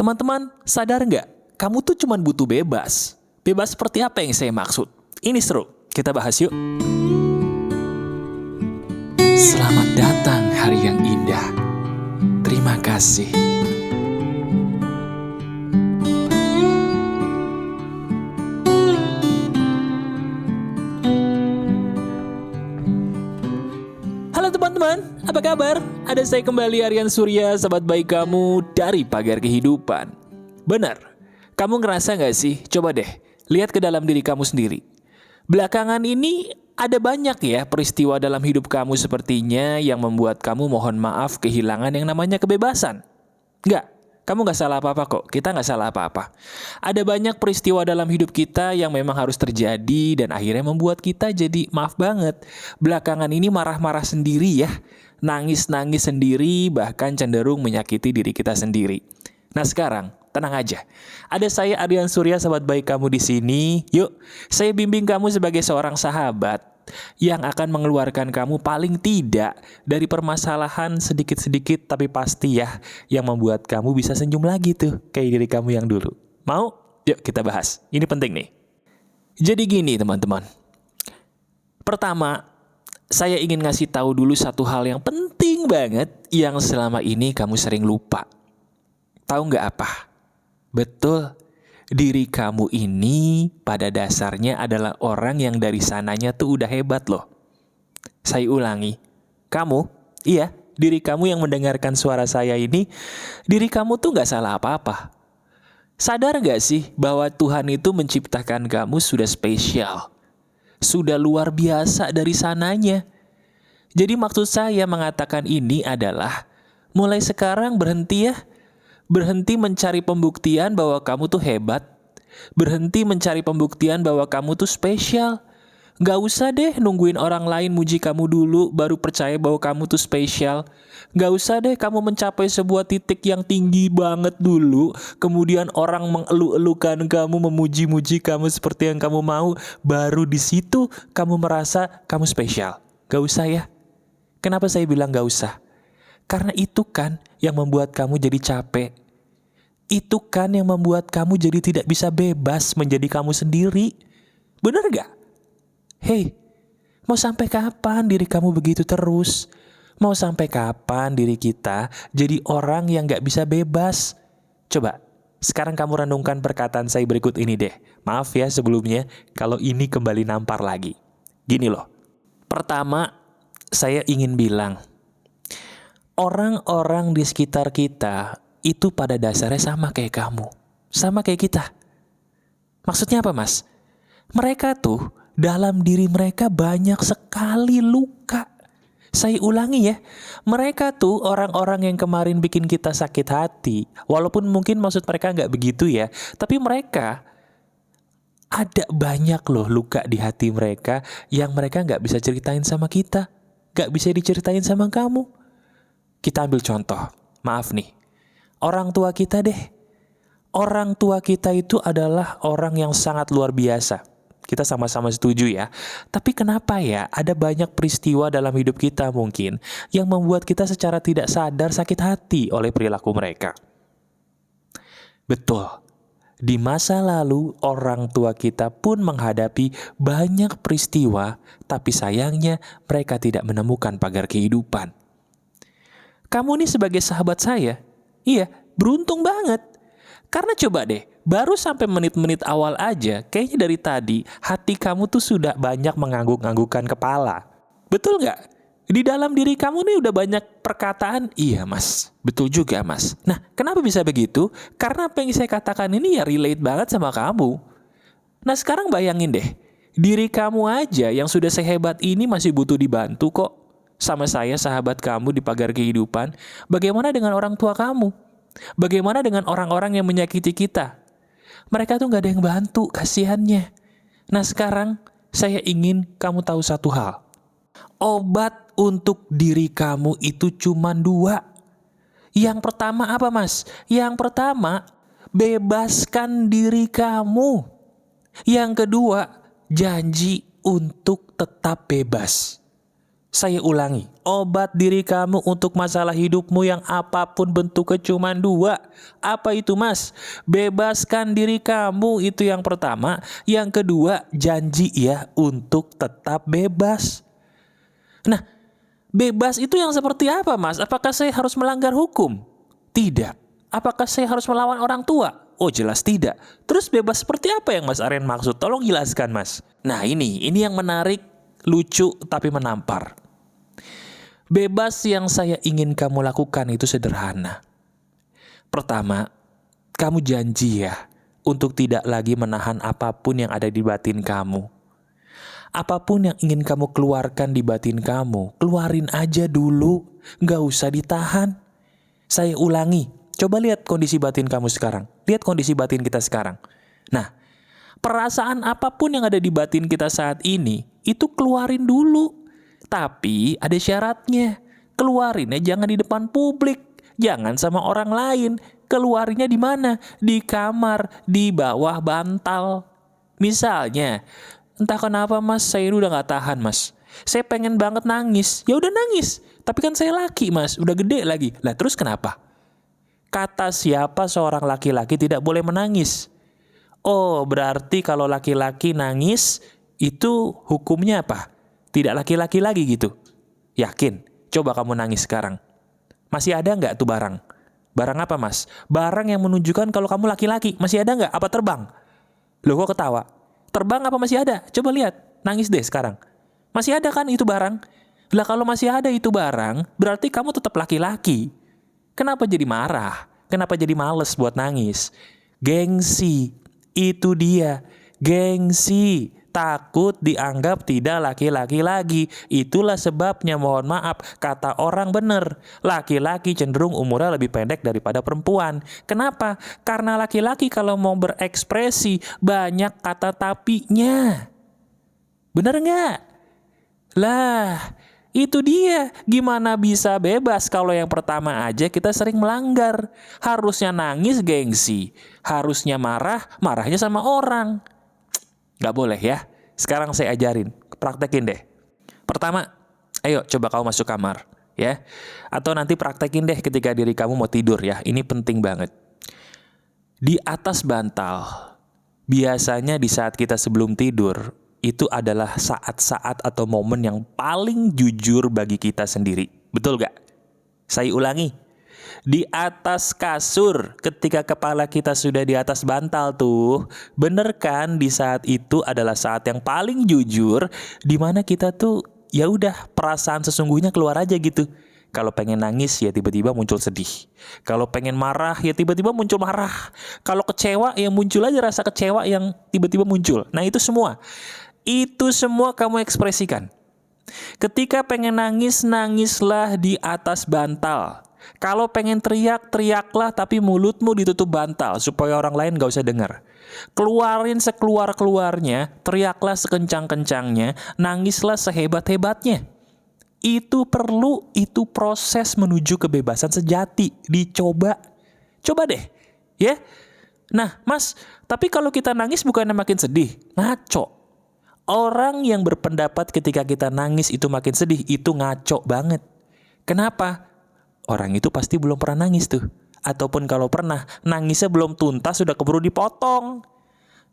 Teman-teman, sadar nggak? Kamu tuh cuma butuh bebas. Bebas seperti apa yang saya maksud? Ini seru, kita bahas yuk. Selamat datang hari yang indah. Terima kasih. Halo teman-teman, apa kabar? Ada saya kembali, Aryan Surya, sahabat baik kamu dari Pagar Kehidupan. Benar, kamu ngerasa gak sih? Coba deh, lihat ke dalam diri kamu sendiri. Belakangan ini ada banyak ya peristiwa dalam hidup kamu sepertinya yang membuat kamu mohon maaf kehilangan yang namanya kebebasan. Enggak, kamu gak salah apa-apa kok, kita gak salah apa-apa. Ada banyak peristiwa dalam hidup kita yang memang harus terjadi dan akhirnya membuat kita jadi, maaf banget, belakangan ini marah-marah sendiri ya. Nangis-nangis sendiri, bahkan cenderung menyakiti diri kita sendiri. Nah sekarang, tenang aja. Ada saya Aryan Surya, sahabat baik kamu di sini. Yuk, saya bimbing kamu sebagai seorang sahabat yang akan mengeluarkan kamu paling tidak dari permasalahan sedikit-sedikit tapi pasti ya, yang membuat kamu bisa senyum lagi tuh kayak diri kamu yang dulu. Mau? Yuk kita bahas. Ini penting nih. Jadi gini teman-teman. Pertama, saya ingin ngasih tahu dulu satu hal yang penting banget yang selama ini kamu sering lupa. Tahu nggak apa? Betul, diri kamu ini pada dasarnya adalah orang yang dari sananya tuh udah hebat loh. Saya ulangi, kamu, iya, diri kamu yang mendengarkan suara saya ini, diri kamu tuh gak salah apa-apa. Sadar gak sih bahwa Tuhan itu menciptakan kamu sudah spesial, sudah luar biasa dari sananya. Jadi maksud saya mengatakan ini adalah, mulai sekarang berhenti ya. Berhenti mencari pembuktian bahwa kamu tuh hebat. Berhenti mencari pembuktian bahwa kamu tuh spesial. Gak usah deh nungguin orang lain muji kamu dulu baru percaya bahwa kamu tuh spesial. Gak usah deh kamu mencapai sebuah titik yang tinggi banget dulu, kemudian orang mengeluh-elukan kamu, memuji-muji kamu seperti yang kamu mau, baru di situ kamu merasa kamu spesial. Gak usah ya. Kenapa saya bilang gak usah? Karena itu kan yang membuat kamu jadi capek. Itu kan yang membuat kamu jadi tidak bisa bebas menjadi kamu sendiri. Bener gak? Hei, mau sampai kapan diri kamu begitu terus? Mau sampai kapan diri kita jadi orang yang gak bisa bebas? Coba, sekarang kamu renungkan perkataan saya berikut ini deh. Maaf ya sebelumnya kalau ini kembali nampar lagi. Gini loh. Pertama, saya ingin bilang, orang-orang di sekitar kita itu pada dasarnya sama kayak kamu. Sama kayak kita. Maksudnya apa mas? Mereka tuh dalam diri mereka banyak sekali luka. Saya ulangi ya. Mereka tuh orang-orang yang kemarin bikin kita sakit hati. Walaupun mungkin maksud mereka gak begitu ya. Tapi mereka ada banyak loh luka di hati mereka yang mereka gak bisa ceritain sama kita. Gak bisa diceritain sama kamu. Kita ambil contoh. Maaf nih. Orang tua kita deh. Orang tua kita itu adalah orang yang sangat luar biasa. Kita sama-sama setuju ya. Tapi kenapa ya ada banyak peristiwa dalam hidup kita mungkin yang membuat kita secara tidak sadar sakit hati oleh perilaku mereka. Betul. Di masa lalu orang tua kita pun menghadapi banyak peristiwa, tapi sayangnya mereka tidak menemukan pagar kehidupan. Kamu nih sebagai sahabat saya, iya, beruntung banget. Karena coba deh, baru sampai menit-menit awal aja, kayaknya dari tadi, hati kamu tuh sudah banyak mengangguk-anggukkan kepala. Betul gak? Di dalam diri kamu nih udah banyak perkataan, iya mas, betul juga mas. Nah, kenapa bisa begitu? Karena apa yang saya katakan ini ya relate banget sama kamu. Nah sekarang bayangin deh, diri kamu aja yang sudah sehebat ini masih butuh dibantu kok. Sama saya sahabat kamu di Pagar Kehidupan. Bagaimana dengan orang tua kamu? Bagaimana dengan orang-orang yang menyakiti kita? Mereka tuh gak ada yang bantu, kasihannya. Nah sekarang saya ingin kamu tahu satu hal. Obat untuk diri kamu itu cuma 2. Yang pertama apa mas? Yang pertama, bebaskan diri kamu. Yang kedua, janji untuk tetap bebas. Saya ulangi, obat diri kamu untuk masalah hidupmu yang apapun bentuknya cuma dua. Apa itu mas? Bebaskan diri kamu, itu yang pertama. Yang kedua, janji ya untuk tetap bebas. Nah, bebas itu yang seperti apa mas? Apakah saya harus melanggar hukum? Tidak. Apakah saya harus melawan orang tua? Oh jelas tidak. Terus bebas seperti apa yang mas Aryan maksud? Tolong jelaskan mas. Nah ini yang menarik, lucu tapi menampar. Bebas yang saya ingin kamu lakukan itu sederhana. Pertama, kamu janji ya untuk tidak lagi menahan apapun yang ada di batin kamu. Apapun yang ingin kamu keluarkan di batin kamu, keluarin aja dulu, nggak usah ditahan. Saya ulangi, coba lihat kondisi batin kamu sekarang. Lihat kondisi batin kita sekarang. Nah, perasaan apapun yang ada di batin kita saat ini, itu keluarin dulu. Tapi ada syaratnya. Keluarinnya jangan di depan publik. Jangan sama orang lain. Keluarinnya di mana? Di kamar, di bawah bantal. Misalnya, entah kenapa mas, saya udah gak tahan mas. Saya pengen banget nangis. Ya udah nangis. Tapi kan saya laki mas, udah gede lagi. Lah terus kenapa? Kata siapa seorang laki-laki tidak boleh menangis? Oh, berarti kalau laki-laki nangis, itu hukumnya apa? Tidak laki-laki lagi gitu. Yakin? Coba kamu nangis sekarang. Masih ada nggak tuh barang? Barang apa mas? Barang yang menunjukkan kalau kamu laki-laki. Masih ada nggak? Apa terbang? Loh kok ketawa? Terbang apa masih ada? Coba lihat. Nangis deh sekarang. Masih ada kan itu barang? Lah kalau masih ada itu barang, berarti kamu tetap laki-laki. Kenapa jadi marah? Kenapa jadi males buat nangis? Gengsi. Itu dia. Gengsi. Takut dianggap tidak laki-laki lagi. Itulah sebabnya, mohon maaf, kata orang bener, laki-laki cenderung umurnya lebih pendek daripada perempuan. Kenapa? Karena laki-laki kalau mau berekspresi banyak kata tapinya. Bener nggak? Lah, itu dia. Gimana bisa bebas kalau yang pertama aja kita sering melanggar. Harusnya nangis gengsi. Harusnya marah, marahnya sama orang. Gak boleh ya. Sekarang saya ajarin. Praktekin deh. Pertama, ayo coba kamu masuk kamar. Ya. Atau nanti praktekin deh ketika diri kamu mau tidur ya. Ini penting banget. Di atas bantal. Biasanya di saat kita sebelum tidur, itu adalah saat-saat atau momen yang paling jujur bagi kita sendiri. Betul gak? Saya ulangi. Di atas kasur, ketika kepala kita sudah di atas bantal tuh, bener kan di saat itu adalah saat yang paling jujur, di mana kita tuh ya udah perasaan sesungguhnya keluar aja gitu. Kalau pengen nangis ya tiba-tiba muncul sedih. Kalau pengen marah ya tiba-tiba muncul marah. Kalau kecewa ya muncul aja rasa kecewa yang tiba-tiba muncul. Nah itu semua kamu ekspresikan. Ketika pengen nangis, nangislah di atas bantal. Kalau pengen teriak, teriaklah tapi mulutmu ditutup bantal supaya orang lain gak usah dengar. Keluarin sekeluar-keluarnya, teriaklah sekencang-kencangnya, nangislah sehebat-hebatnya. Itu perlu, itu proses menuju kebebasan sejati. Dicoba. Coba deh, ya. Nah, mas, tapi kalau kita nangis bukannya makin sedih? Ngaco. Orang yang berpendapat ketika kita nangis itu makin sedih, itu ngaco banget. Kenapa? Orang itu pasti belum pernah nangis tuh. Ataupun kalau pernah, nangisnya belum tuntas, sudah keburu dipotong.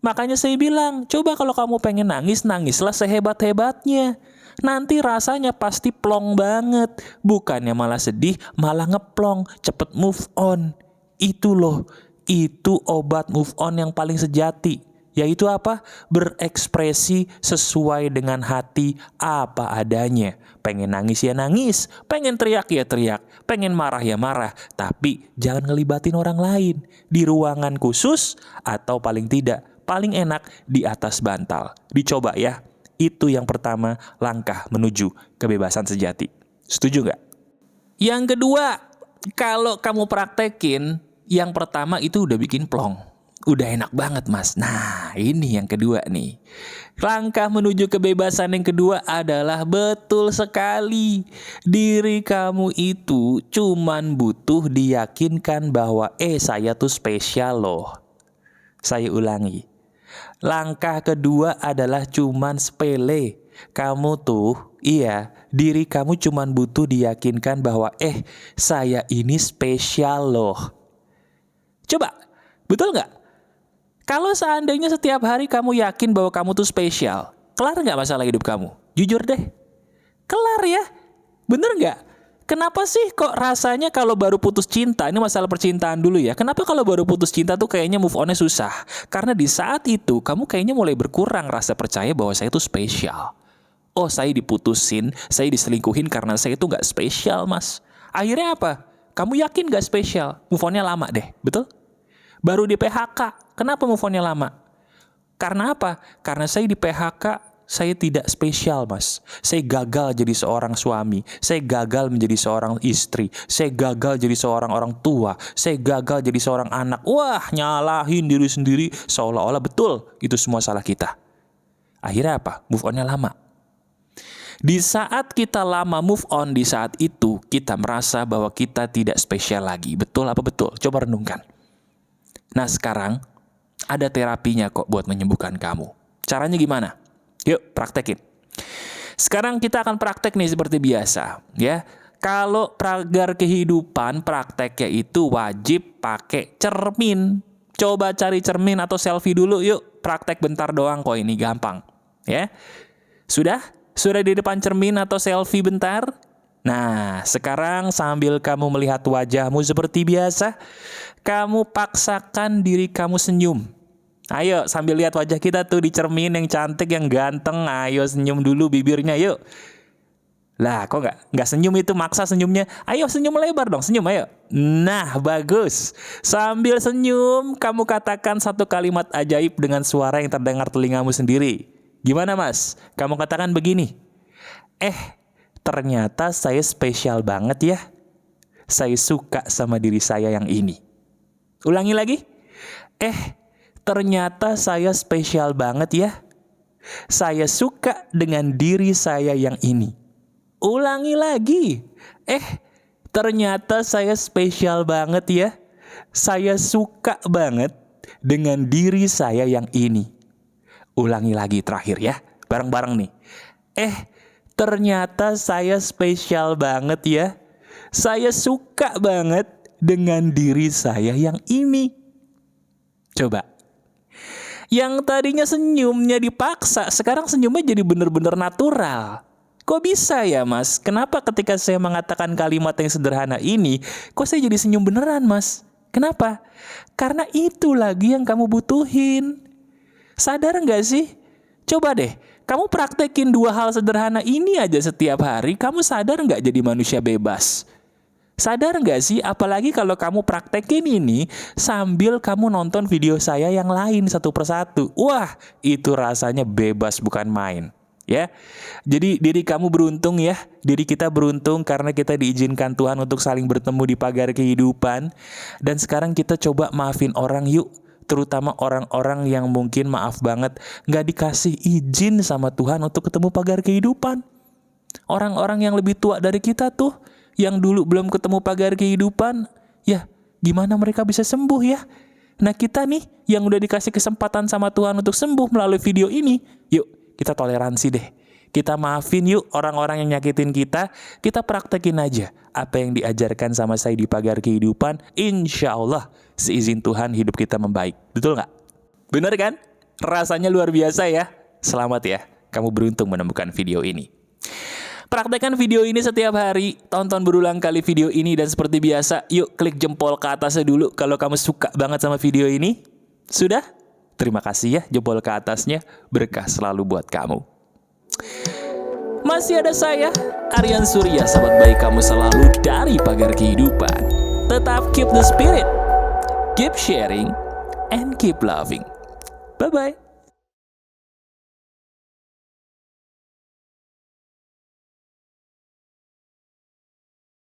Makanya saya bilang, coba kalau kamu pengen nangis, nangislah sehebat-hebatnya. Nanti rasanya pasti plong banget. Bukannya malah sedih, malah ngeplong. Cepet move on. Itu loh, itu obat move on yang paling sejati. Yaitu apa? Berekspresi sesuai dengan hati apa adanya. Pengen nangis ya nangis, pengen teriak ya teriak, pengen marah ya marah. Tapi jangan ngelibatin orang lain. Di ruangan khusus atau paling tidak, paling enak di atas bantal. Dicoba ya. Itu yang pertama, langkah menuju kebebasan sejati. Setuju gak? Yang kedua, kalau kamu praktekin, yang pertama itu udah bikin plong. Udah enak banget mas. Nah ini yang kedua nih. Langkah menuju kebebasan yang kedua adalah betul sekali. Diri kamu itu cuman butuh diyakinkan bahwa saya tuh spesial loh. Saya ulangi. Langkah kedua adalah cuman sepele. Kamu tuh, iya, diri kamu cuman butuh diyakinkan bahwa saya ini spesial loh. Coba, betul nggak? Kalau seandainya setiap hari kamu yakin bahwa kamu tuh spesial, kelar nggak masalah hidup kamu? Jujur deh, kelar ya? Bener nggak? Kenapa sih kok rasanya kalau baru putus cinta, ini masalah percintaan dulu ya, kenapa kalau baru putus cinta tuh kayaknya move on-nya susah? Karena di saat itu kamu kayaknya mulai berkurang rasa percaya bahwa saya tuh spesial. Oh, saya diputusin, saya diselingkuhin karena saya itu nggak spesial, mas. Akhirnya apa? Kamu yakin nggak spesial? Move on-nya lama deh, betul? Baru di PHK, kenapa move on-nya lama? Karena apa? Karena saya di PHK, saya tidak spesial, mas. Saya gagal jadi seorang suami. Saya gagal menjadi seorang istri. Saya gagal jadi seorang orang tua. Saya gagal jadi seorang anak. Wah, nyalahin diri sendiri seolah-olah betul itu semua salah kita. Akhirnya apa? Move on-nya lama. Di saat kita lama move on, di saat itu kita merasa bahwa kita tidak spesial lagi. Betul apa betul? Coba renungkan. Nah, sekarang ada terapinya kok buat menyembuhkan kamu. Caranya gimana? Yuk, praktekin. Sekarang kita akan praktek nih seperti biasa, ya. Kalau pagar kehidupan, prakteknya itu wajib pakai cermin. Coba cari cermin atau selfie dulu, yuk. Praktek bentar doang kok, ini gampang, ya. Sudah? Sudah di depan cermin atau selfie bentar? Nah, sekarang sambil kamu melihat wajahmu seperti biasa, kamu paksakan diri kamu senyum. Ayo sambil lihat wajah kita tuh di cermin yang cantik, yang ganteng. Ayo senyum dulu bibirnya yuk. Lah kok nggak senyum itu, maksa senyumnya. Ayo senyum lebar dong, senyum ayo. Nah bagus. Sambil senyum kamu katakan satu kalimat ajaib dengan suara yang terdengar telingamu sendiri. Gimana mas? Kamu katakan begini. Ternyata saya spesial banget ya. Saya suka sama diri saya yang ini. Ulangi lagi. Ternyata saya spesial banget ya. Saya suka dengan diri saya yang ini. Ulangi lagi. Ternyata saya spesial banget ya. Saya suka banget dengan diri saya yang ini. Ulangi lagi terakhir ya. Bareng-bareng nih. Ternyata saya spesial banget ya. Saya suka banget dengan diri saya yang ini. Coba. Yang tadinya senyumnya dipaksa, sekarang senyumnya jadi benar-benar natural. Kok bisa ya mas? Kenapa ketika saya mengatakan kalimat yang sederhana ini, kok saya jadi senyum beneran mas? Kenapa? Karena itu lagi yang kamu butuhin. Sadar nggak sih? Coba deh, kamu praktekin 2 hal sederhana ini aja setiap hari, kamu sadar nggak jadi manusia bebas? Sadar nggak sih, apalagi kalau kamu praktekin ini sambil kamu nonton video saya yang lain satu persatu. Wah, itu rasanya bebas bukan main. Ya, jadi diri kamu beruntung ya, diri kita beruntung karena kita diizinkan Tuhan untuk saling bertemu di pagar kehidupan. Dan sekarang kita coba maafin orang yuk, terutama orang-orang yang mungkin maaf banget nggak dikasih izin sama Tuhan untuk ketemu pagar kehidupan. Orang-orang yang lebih tua dari kita tuh, yang dulu belum ketemu pagar kehidupan, ya gimana mereka bisa sembuh ya? Nah kita nih yang udah dikasih kesempatan sama Tuhan untuk sembuh melalui video ini, yuk kita toleransi deh. Kita maafin yuk orang-orang yang nyakitin kita. Kita praktekin aja apa yang diajarkan sama saya di pagar kehidupan. Insya Allah seizin Tuhan hidup kita membaik. Betul nggak? Bener kan? Rasanya luar biasa ya. Selamat ya, kamu beruntung menemukan video ini. Praktekkan video ini setiap hari, tonton berulang kali video ini, dan seperti biasa, yuk klik jempol ke atasnya dulu kalau kamu suka banget sama video ini. Sudah? Terima kasih ya jempol ke atasnya, berkah selalu buat kamu. Masih ada saya, Aryan Surya, sahabat baik kamu selalu dari pagar kehidupan. Tetap keep the spirit, keep sharing, and keep loving. Bye-bye.